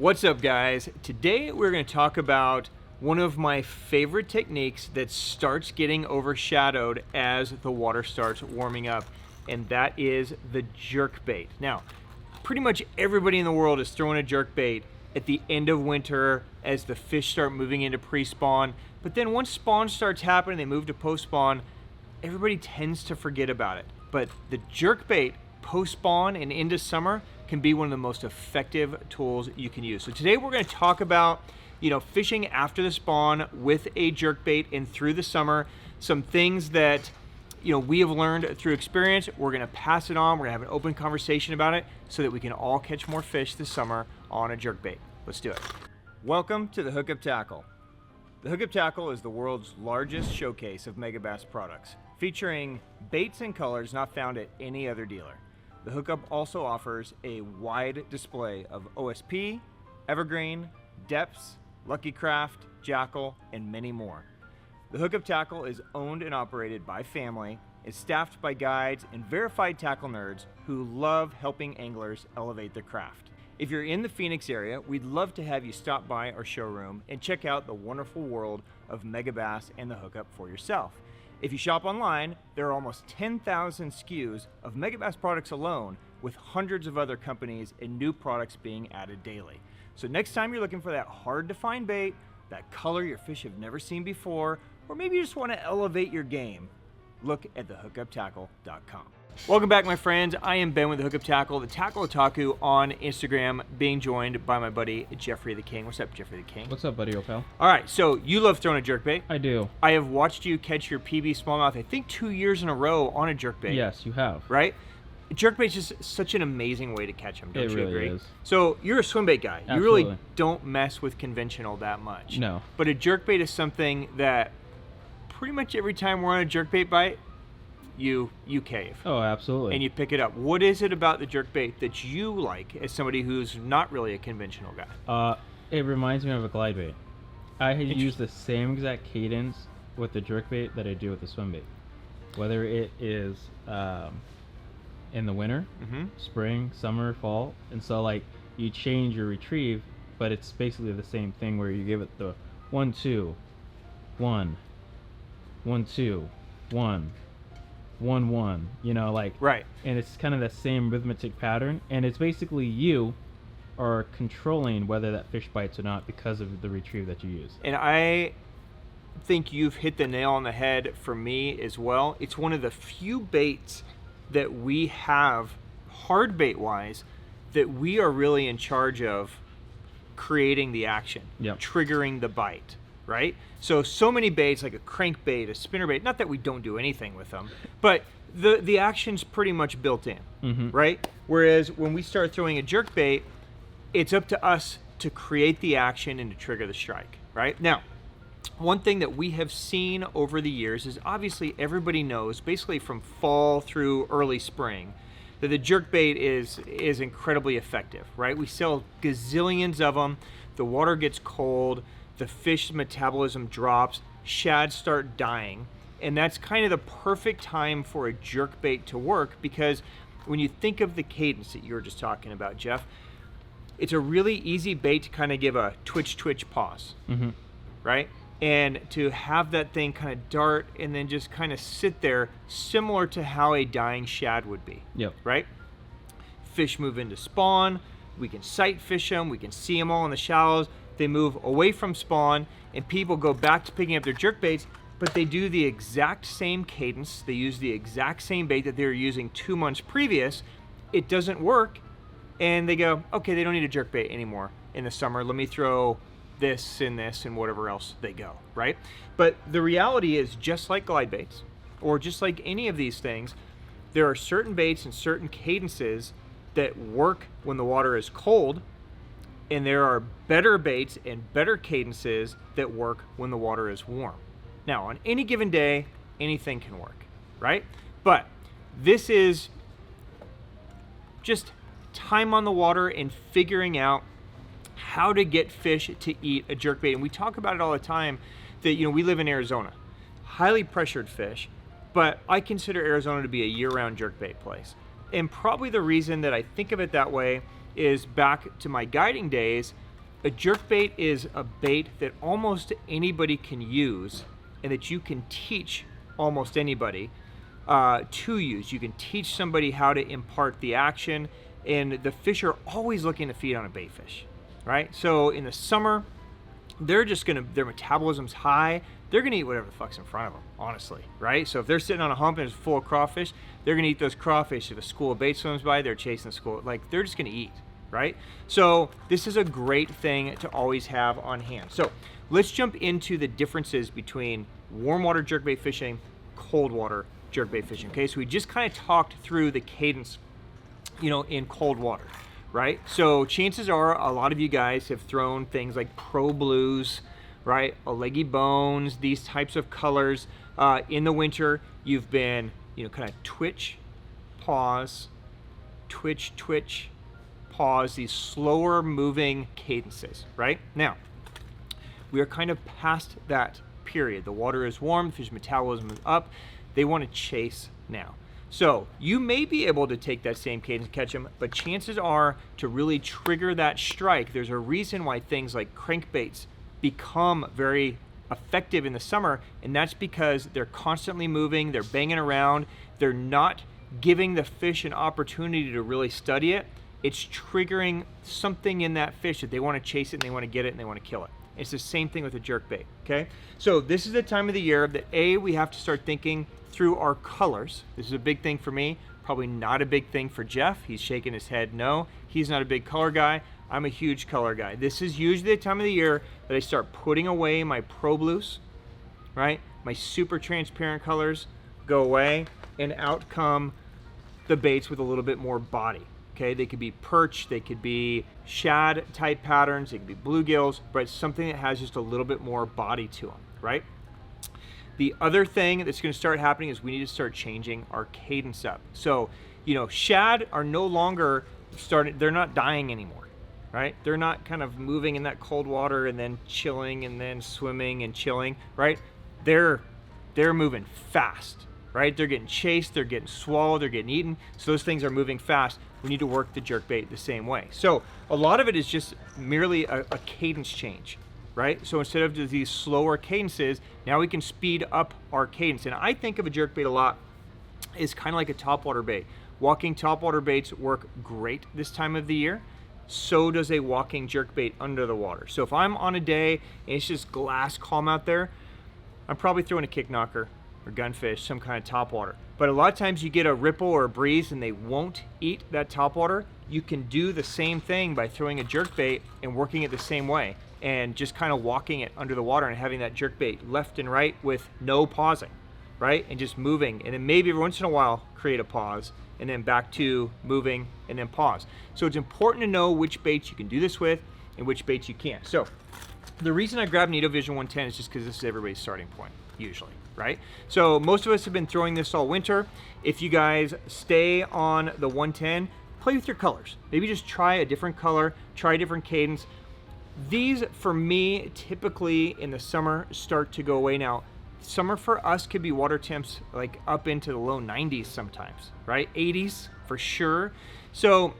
What's up, guys? Today we're going to talk about one of my favorite techniques that starts getting overshadowed as the water starts warming up, and that is the jerkbait. Now, pretty much everybody in the world is throwing a jerkbait at the end of winter as the fish start moving into pre-spawn, but then once spawn starts happening, they move to post-spawn, everybody tends to forget about it. But the jerkbait post-spawn and into summer can be one of the most effective tools you can use. So today we're going to talk about, fishing after the spawn with a jerkbait and through the summer, some things that we have learned through experience. We're going to pass it on. We're going to have an open conversation about it so that we can all catch more fish this summer on a jerkbait. Let's do it. Welcome to the Hookup Tackle. The Hookup Tackle is the world's largest showcase of Megabass products, featuring baits and colors not found at any other dealer. The Hookup also offers a wide display of OSP, Evergreen, Deps, Lucky Craft, Jackal, and many more. The Hookup Tackle is owned and operated by family, is staffed by guides and verified tackle nerds who love helping anglers elevate their craft. If you're in the Phoenix area, we'd love to have you stop by our showroom and check out the wonderful world of Megabass and the Hookup for yourself. If you shop online, there are almost 10,000 SKUs of Megabass products alone, with hundreds of other companies and new products being added daily. So next time you're looking for that hard to find bait, that color your fish have never seen before, or maybe you just want to elevate your game, look at thehookuptackle.com. Welcome back, my friends. I am Ben with the Hookup Tackle, the Tackle Otaku on Instagram, being joined by my buddy Jeffrey the King. What's up, Jeffrey the King? What's up, buddy, old pal? All right, so you love throwing a jerkbait. I do. I have watched you catch your PB smallmouth, I think 2 years in a row on a jerkbait. Yes, you have. Right? Jerkbait's just such an amazing way to catch them, don't you really agree? Is. So you're a swimbait guy. Absolutely. You really don't mess with conventional that much. No. But a jerkbait is something that pretty much every time we're on a jerkbait bite, you cave. Oh, absolutely. And you pick it up. What is it about the jerkbait that you like as somebody who's not really a conventional guy? It reminds me of a glide bait. I use the same exact cadence with the jerkbait that I do with the swimbait. Whether it is in the winter, spring, summer, fall, and so like you change your retrieve, but it's basically the same thing where you give it the 1 2 1 1 2 1 1 1, right. And it's kind of the same rhythmic pattern, and it's basically you are controlling whether that fish bites or not because of the retrieve that you use. And I think you've hit the nail on the head for me as well. It's one of the few baits that we have, hard bait wise, that we are really in charge of creating the action, triggering the bite. Right? So many baits, like a crankbait, a spinnerbait, not that we don't do anything with them, but the action's pretty much built in, right? Whereas when we start throwing a jerkbait, it's up to us to create the action and to trigger the strike, right? Now, one thing that we have seen over the years is obviously everybody knows, basically from fall through early spring, that the jerkbait is incredibly effective, right? We sell gazillions of them, the water gets cold, the fish metabolism drops, shad start dying, and that's kind of the perfect time for a jerkbait to work, because when you think of the cadence that you were just talking about, Jeff, it's a really easy bait to kind of give a twitch pause, right? And to have that thing kind of dart and then just kind of sit there, similar to how a dying shad would be, right? Fish move into spawn, we can sight fish them, we can see them all in the shallows. They move away from spawn, and people go back to picking up their jerkbaits, but they do the exact same cadence. They use the exact same bait that they were using 2 months previous. It doesn't work, and they go, okay, they don't need a jerkbait anymore in the summer. Let me throw this and whatever else they go, right? But the reality is, just like glide baits, or just like any of these things, there are certain baits and certain cadences that work when the water is cold, and there are better baits and better cadences that work when the water is warm. Now, on any given day, anything can work, right? But this is just time on the water and figuring out how to get fish to eat a jerkbait. And we talk about it all the time that, we live in Arizona, highly pressured fish, but I consider Arizona to be a year-round jerkbait place. And probably the reason that I think of it that way is back to my guiding days, a jerkbait is a bait that almost anybody can use and that you can teach almost anybody to use. You can teach somebody how to impart the action, and the fish are always looking to feed on a bait fish, right? So in the summer, they're just gonna, their metabolism's high, they're gonna eat whatever the fuck's in front of them, honestly, right? So if they're sitting on a hump and it's full of crawfish, they're gonna eat those crawfish. If a school of bait swims by, they're chasing the school, like they're just gonna eat, right? So this is a great thing to always have on hand. So let's jump into the differences between warm water jerkbait fishing, cold water jerkbait fishing. Okay, so we just kind of talked through the cadence, you know, in cold water, right? So chances are a lot of you guys have thrown things like Pro Blues, right? Leggy Bones, these types of colors. In the winter, you've been, you know, kind of twitch, pause, twitch, twitch, pause, these slower moving cadences, right? Now, we are kind of past that period. The water is warm, the fish metabolism is up. They want to chase now. So you may be able to take that same cadence and catch them, but chances are to really trigger that strike, there's a reason why things like crankbaits become very effective in the summer, and that's because they're constantly moving, they're banging around, they're not giving the fish an opportunity to really study it. It's triggering something in that fish that they want to chase it and they want to get it and they want to kill it. It's the same thing with a jerkbait, okay? So this is the time of the year that we have to start thinking through our colors. This is a big thing for me, probably not a big thing for Jeff. He's shaking his head no. He's not a big color guy. I'm a huge color guy. This is usually the time of the year that I start putting away my Pro Blues, right? My super transparent colors go away, and out come the baits with a little bit more body. Okay, they could be perch, they could be shad type patterns, they could be bluegills, but it's something that has just a little bit more body to them, right? The other thing that's going to start happening is we need to start changing our cadence up. So, you know, shad are no longer they're not dying anymore, right? They're not kind of moving in that cold water and then chilling and then swimming and chilling, right? They're moving fast, right? They're getting chased, they're getting swallowed, they're getting eaten. So those things are moving fast. We need to work the jerkbait the same way. So a lot of it is just merely a cadence change, right? So instead of these slower cadences, now we can speed up our cadence. And I think of a jerkbait a lot as kind of like a topwater bait. Walking topwater baits work great this time of the year. So does a walking jerkbait under the water. So if I'm on a day and it's just glass calm out there, I'm probably throwing a kick knocker or gunfish, some kind of topwater. But a lot of times you get a ripple or a breeze and they won't eat that topwater. You can do the same thing by throwing a jerkbait and working it the same way and just kind of walking it under the water and having that jerkbait left and right with no pausing, right? And just moving, and then maybe every once in a while create a pause and then back to moving and then pause. So it's important to know which baits you can do this with and which baits you can't. So the reason I grabbed an Ito Vision 110 is just because this is everybody's starting point, usually, right? So most of us have been throwing this all winter. If you guys stay on the 110, play with your colors. Maybe just try a different color, try a different cadence. These, for me, typically in the summer start to go away. Now, summer for us could be water temps like up into the low 90s sometimes, right? 80s for sure. So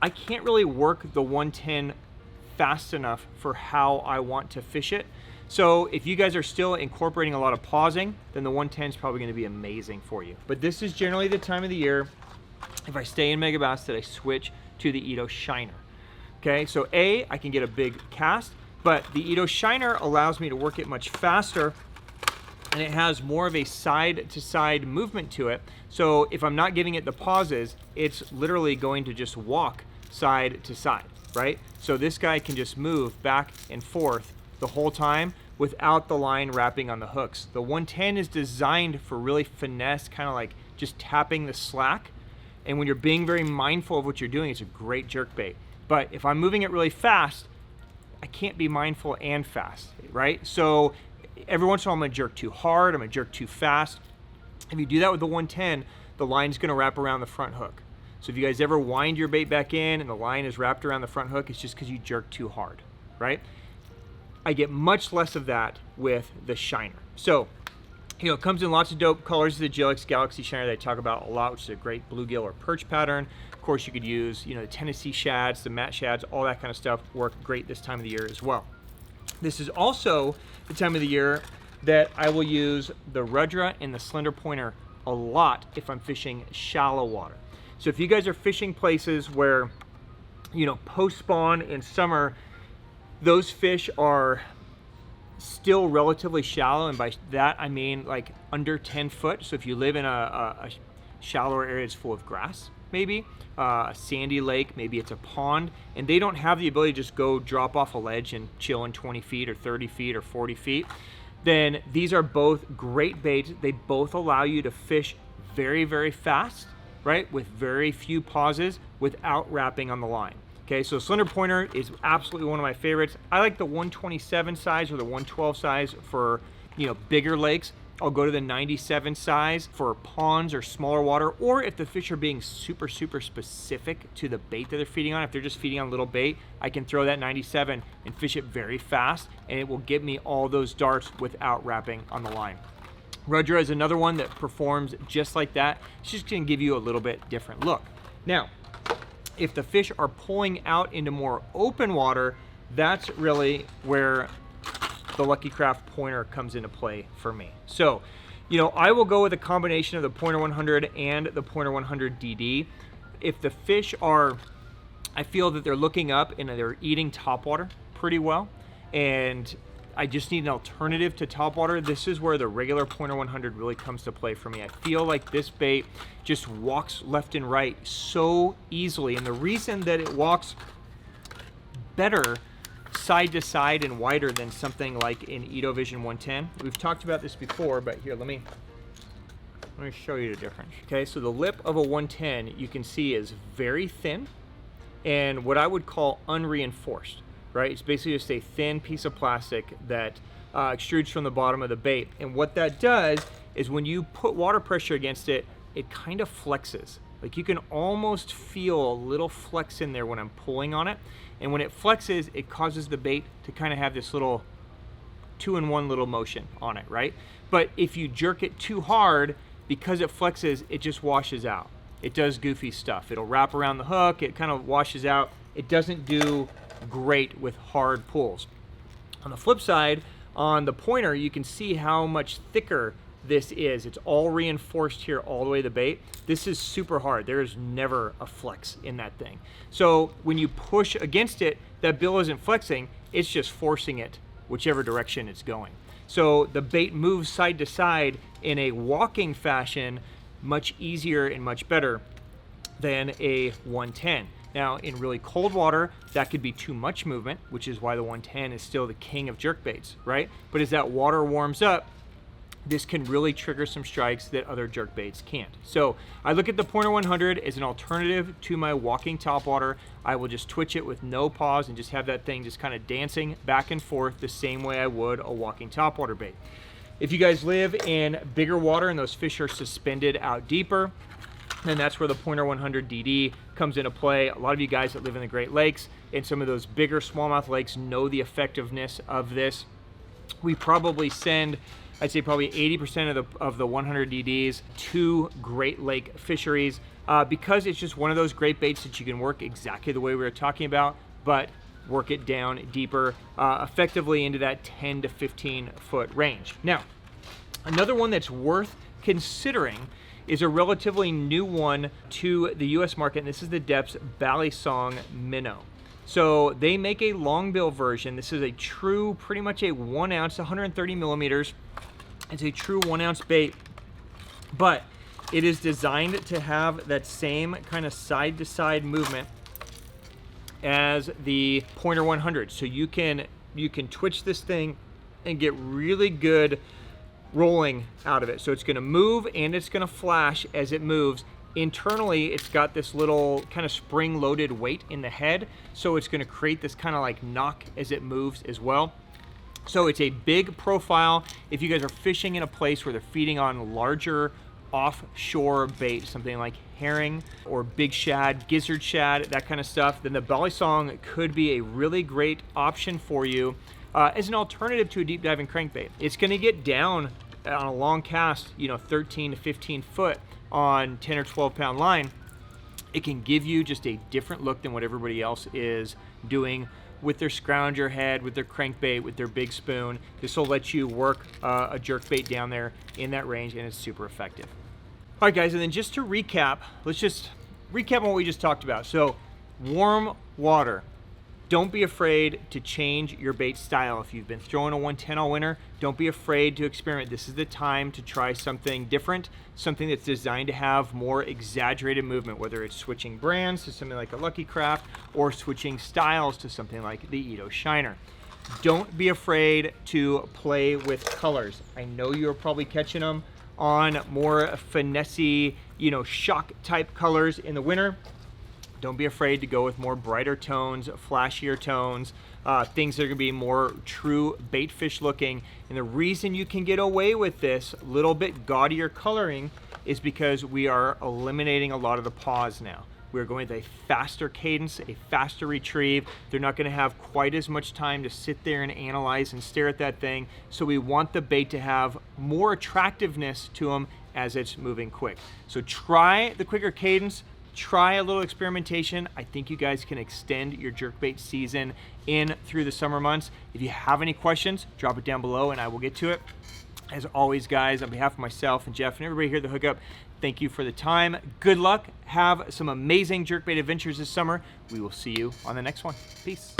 I can't really work the 110 fast enough for how I want to fish it. So if you guys are still incorporating a lot of pausing, then the 110 is probably going to be amazing for you. But this is generally the time of the year, if I stay in Megabass, that I switch to the Ito Shiner. Okay, so I can get a big cast, but the Ito Shiner allows me to work it much faster, and it has more of a side-to-side movement to it. So if I'm not giving it the pauses, it's literally going to just walk side to side, right? So this guy can just move back and forth the whole time without the line wrapping on the hooks. The 110 is designed for really finesse, kind of like just tapping the slack. And when you're being very mindful of what you're doing, it's a great jerkbait. But if I'm moving it really fast, I can't be mindful and fast, right? So every once in a while I'm gonna jerk too hard, I'm gonna jerk too fast. If you do that with the 110, the line's gonna wrap around the front hook. So if you guys ever wind your bait back in and the line is wrapped around the front hook, it's just because you jerk too hard, right? I get much less of that with the Shiner. So, you know, it comes in lots of dope colors. The GLX Galaxy Shiner that I talk about a lot, which is a great bluegill or perch pattern. course, you could use, you know, the Tennessee shads, the matte shads, all that kind of stuff work great this time of the year as well. This is also the time of the year that I will use the Rudra and the Slender pointer a lot if I'm fishing shallow water. So if you guys are fishing places where, you know, post-spawn in summer, those fish are still relatively shallow, and by that I mean like under 10 foot. So if you live in a shallower area that's full of grass, maybe a sandy lake, maybe it's a pond, and they don't have the ability to just go drop off a ledge and chill in 20 feet or 30 feet or 40 feet, then these are both great baits. They both allow you to fish very, very fast, right, with very few pauses without wrapping on the line. Okay, so Slender pointer is absolutely one of my favorites. I like the 127 size or the 112 size for, you know, bigger lakes. I'll go to the 97 size for ponds or smaller water, or if the fish are being super, super specific to the bait that they're feeding on. If they're just feeding on little bait, I can throw that 97 and fish it very fast, and it will get me all those darts without wrapping on the line. Rudra is another one that performs just like that. It's just gonna give you a little bit different look. Now, if the fish are pulling out into more open water, that's really where the Lucky Craft pointer comes into play for me. So, you know, I will go with a combination of the Pointer 100 and the Pointer 100 DD. If the fish are, I feel that they're looking up and they're eating topwater pretty well, and I just need an alternative to topwater, this is where the regular Pointer 100 really comes to play for me. I feel like this bait just walks left and right so easily, and the reason that it walks better side to side and wider than something like an Ito Vision 110. We've talked about this before, but here, let me show you the difference. Okay, so the lip of a 110 you can see is very thin and what I would call unreinforced, right? It's basically just a thin piece of plastic that extrudes from the bottom of the bait. And what that does is when you put water pressure against it, it kind of flexes. Like you can almost feel a little flex in there when I'm pulling on it. And when it flexes, it causes the bait to kind of have this little 2-in-1 little motion on it, right? But if you jerk it too hard, because it flexes, it just washes out. It does goofy stuff. It'll wrap around the hook, it kind of washes out. It doesn't do great with hard pulls. On the flip side, on the pointer, you can see how much thicker this is. It's all reinforced here all the way to the bait. This is super hard. There is never a flex in that thing. So when you push against it, that bill isn't flexing, it's just forcing it whichever direction it's going. So the bait moves side to side in a walking fashion much easier and much better than a 110. Now, in really cold water, that could be too much movement, which is why the 110 is still the king of jerkbaits, right? But as that water warms up, this can really trigger some strikes that other jerkbaits can't. So I look at the Pointer 100 as an alternative to my walking topwater. I will just twitch it with no pause and just have that thing just kind of dancing back and forth the same way I would a walking topwater bait. If you guys live in bigger water and those fish are suspended out deeper, then that's where the Pointer 100 DD comes into play. A lot of you guys that live in the Great Lakes and some of those bigger smallmouth lakes know the effectiveness of this. We probably send, I'd say probably 80% of the 100 DDs to Great Lake fisheries because it's just one of those great baits that you can work exactly the way we were talking about, but work it down deeper, effectively into that 10 to 15 foot range. Now, another one that's worth considering is a relatively new one to the US market, and this is the Deps Balisong Minnow. So they make a long bill version. This is a true, pretty much a 1 ounce, 130 millimeters. It's a true 1 ounce bait, but it is designed to have that same kind of side to side movement as the Pointer 100. So you can twitch this thing and get really good rolling out of it. So it's gonna move and it's gonna flash as it moves. Internally, it's got this little kind of spring-loaded weight in the head, so it's gonna create this kind of like knock as it moves as well. So it's a big profile. If you guys are fishing in a place where they're feeding on larger offshore bait, something like herring or big shad, gizzard shad, that kind of stuff, then the Balisong could be a really great option for you as an alternative to a deep diving crankbait. It's gonna get down on a long cast, 13 to 15 foot on 10 or 12 pound line. It can give you just a different look than what everybody else is doing with their scrounger head, with their crankbait, with their big spoon. This will let you work a jerkbait down there in that range, and it's super effective. All right, guys, and then just to recap, let's just recap on what we just talked about. So, warm water. Don't be afraid to change your bait style. If you've been throwing a 110 all winter, don't be afraid to experiment. This is the time to try something different, something that's designed to have more exaggerated movement, whether it's switching brands to something like a Lucky Craft or switching styles to something like the Ito Shiner. Don't be afraid to play with colors. I know you're probably catching them on more finessey, shock type colors in the winter. Don't be afraid to go with more brighter tones, flashier tones, things that are going to be more true bait fish looking. And the reason you can get away with this little bit gaudier coloring is because we are eliminating a lot of the pause now. We're going with a faster cadence, a faster retrieve. They're not going to have quite as much time to sit there and analyze and stare at that thing. So we want the bait to have more attractiveness to them as it's moving quick. So try the quicker cadence. Try a little experimentation. I think you guys can extend your jerkbait season in through the summer months. If you have any questions, drop it down below and I will get to it. As always, guys, on behalf of myself and Jeff and everybody here at the Hookup, thank you for the time. Good luck. Have some amazing jerkbait adventures this summer. We will see you on the next one. Peace.